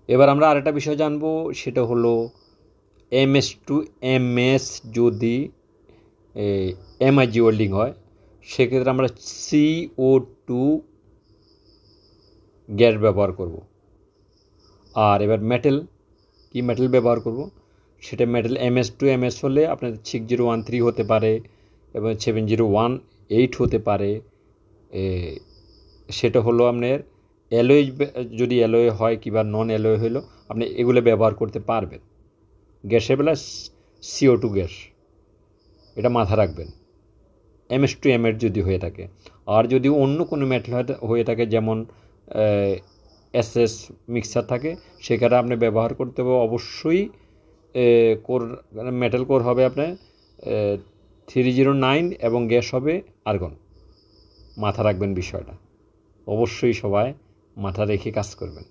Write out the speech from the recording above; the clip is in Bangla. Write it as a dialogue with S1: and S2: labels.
S1: এবার আমরা আরেকটা বিষয় জানবো, সেটা হলো MS টু MS যদি MIG ওয়েল্ডিং হয় সেক্ষেত্রে আমরা CO2 গ্যাস ব্যবহার করব। আর এবার মেটাল, কি মেটাল ব্যবহার করব, সেটা মেটাল MS টু MS হলে আপনার 6013 হতে পারে এবং 7018 হতে পারে। সেটা হলো আপনার অ্যালয়, যদি অ্যালয় হয় কিংবা নন অ্যালয় হলো আপনি এগুলো ব্যবহার করতে পারবেন। গ্যাসের বেলা CO2 গ্যাস, এটা মাথা রাখবেন MS টু MS যদি হয়ে থাকে। আর যদি অন্য কোনো মেটাল হয়ে থাকে, যেমন SS মিক্সার থাকে, সেখানে আপনি ব্যবহার করতে হবে অবশ্যই কোর, মেটাল কোর হবে আপনার 309 এবং গ্যাস হবে আর্গন। মাথা রাখবেন বিষয়টা, অবশ্যই সবাই মাথা রেখে কাজ করবেন।